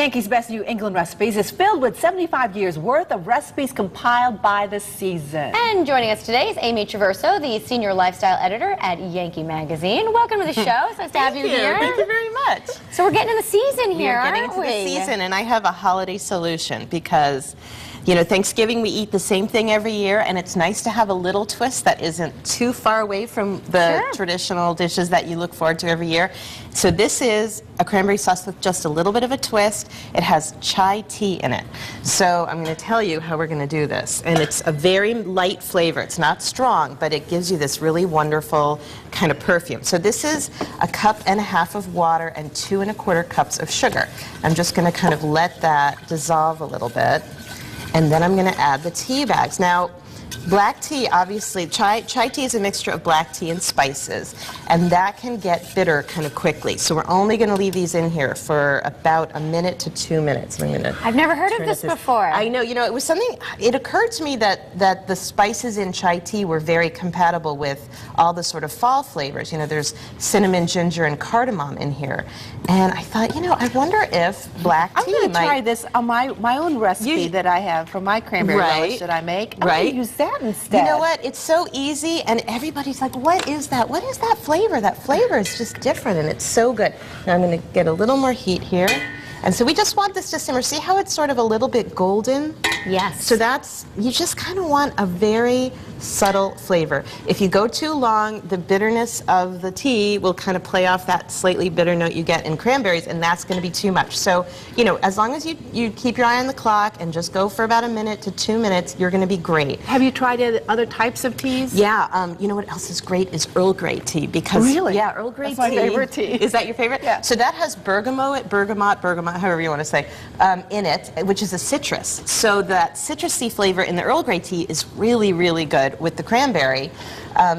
Yankee's Best New England Recipes is filled with 75 years worth of recipes compiled by the season. And joining us today is Amy Traverso, the senior lifestyle editor at Yankee Magazine. Welcome to the show. It's nice to have you here. Thank you very much. So we're getting in the season here, We're getting into the season, and I have a holiday solution because, you know, Thanksgiving we eat the same thing every year, and it's nice to have a little twist that isn't too far away from the traditional dishes that you look forward to every year. So this is a cranberry sauce with just a little bit of a twist. It has chai tea in it. So I'm going to tell you how we're going to do this. And it's a very light flavor. It's not strong, but it gives you this really wonderful kind of perfume. So this is 1.5 cups of water and 2 1/4 cups of sugar. I'm just going to kind of let that dissolve a little bit. And then I'm going to add the tea bags. Now, black tea, obviously, chai tea is a mixture of black tea and spices, and that can get bitter kind of quickly. So we're only going to leave these in here for about 1 minute to 2 minutes. I've never heard of this before. I know, you know, it was something, it occurred to me that the spices in chai tea were very compatible with all the sort of fall flavors. You know, there's cinnamon, ginger, and cardamom in here. And I thought, you know, I wonder if black tea I'm going to try this on my own recipe that I have for my cranberry relish that I make. I'm going to use that instead. You know what? It's so easy, and everybody's like, what is that? What is that flavor? That flavor is just different, and it's so good. Now I'm going to get a little more heat here. And so we just want this to simmer. See how it's sort of a little bit golden? Yes. So that's, you just kind of want a very subtle flavor. If you go too long, the bitterness of the tea will kind of play off that slightly bitter note you get in cranberries, and that's going to be too much. So, you know, as long as you keep your eye on the clock and just go for about 1 minute to 2 minutes, you're going to be great. Have you tried other types of teas? Yeah, you know what else is great is Earl Grey tea. Because, really? Yeah, Earl Grey tea. That's my favorite tea. Is that your favorite? Yeah. So that has bergamot, however you want to say, in it, which is a citrus. So that citrusy flavor in the Earl Grey tea is really, really good with the cranberry,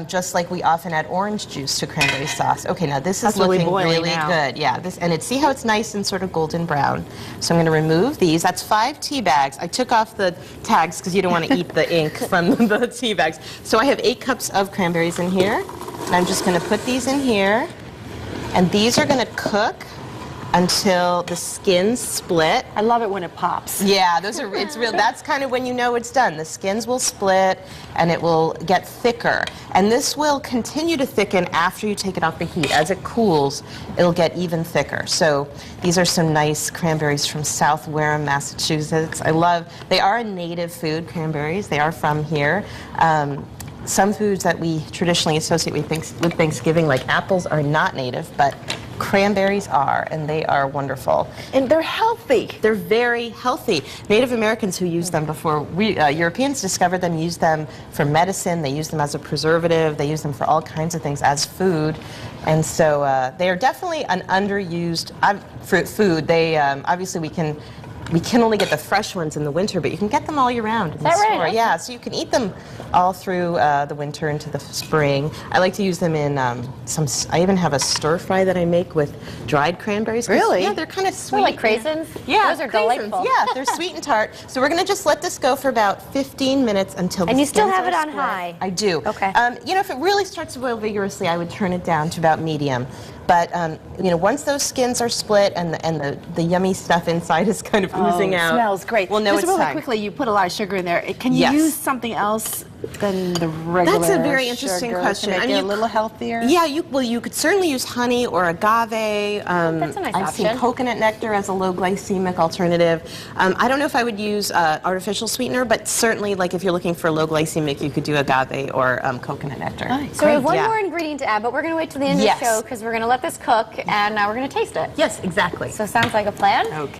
just like we often add orange juice to cranberry sauce. Okay, now this is looking really good. Yeah, see how it's nice and sort of golden brown. So I'm going to remove these. That's 5 tea bags. I took off the tags because you don't want to eat the ink from the tea bags. So I have 8 cups of cranberries in here, and I'm just going to put these in here, and these are going to cook until the skins split. I love it when it pops. Yeah, it's real. That's kind of when you know it's done. The skins will split and it will get thicker. And this will continue to thicken after you take it off the heat. As it cools, it'll get even thicker. So these are some nice cranberries from South Wareham, Massachusetts. They are a native food, cranberries. They are from here. Some foods that we traditionally associate with Thanksgiving, like apples, are not native, but cranberries are, and they are wonderful. And they're healthy. They're very healthy. Native Americans who used them before Europeans discovered them, used them for medicine, they use them as a preservative, they use them for all kinds of things as food. And so they are definitely an underused food. They, obviously we can only get the fresh ones in the winter, but you can get them all year round in the store. Right? Yeah, so you can eat them all through the winter into the spring. I like to use them in I even have a stir fry that I make with dried cranberries. Really? Yeah, they're kind of sweet. Like craisins? Yeah, those are craisins. delightful. Yeah, they're sweet and tart. So we're going to just let this go for about 15 minutes until And the you still skins have it are on split. high? I do. Okay. You know, if it really starts to boil vigorously, I would turn it down to about medium. But you know, once those skins are split and the yummy stuff inside is kind of oozing out, smells great. Well, no, just it's really time. quickly, you put a lot of sugar in there. Can you use something else than the regular? That's a very interesting question. To make it a little healthier. Yeah, you could certainly use honey or agave. That's a nice I've option. seen coconut nectar as a low glycemic alternative. I don't know if I would use artificial sweetener, but certainly, like if you're looking for low glycemic, you could do agave or coconut nectar. So we have one more ingredient to add, but we're going to wait till the end of the show because we're going to let this cook and now we're going to taste it. Yes, exactly. So sounds like a plan. Okay.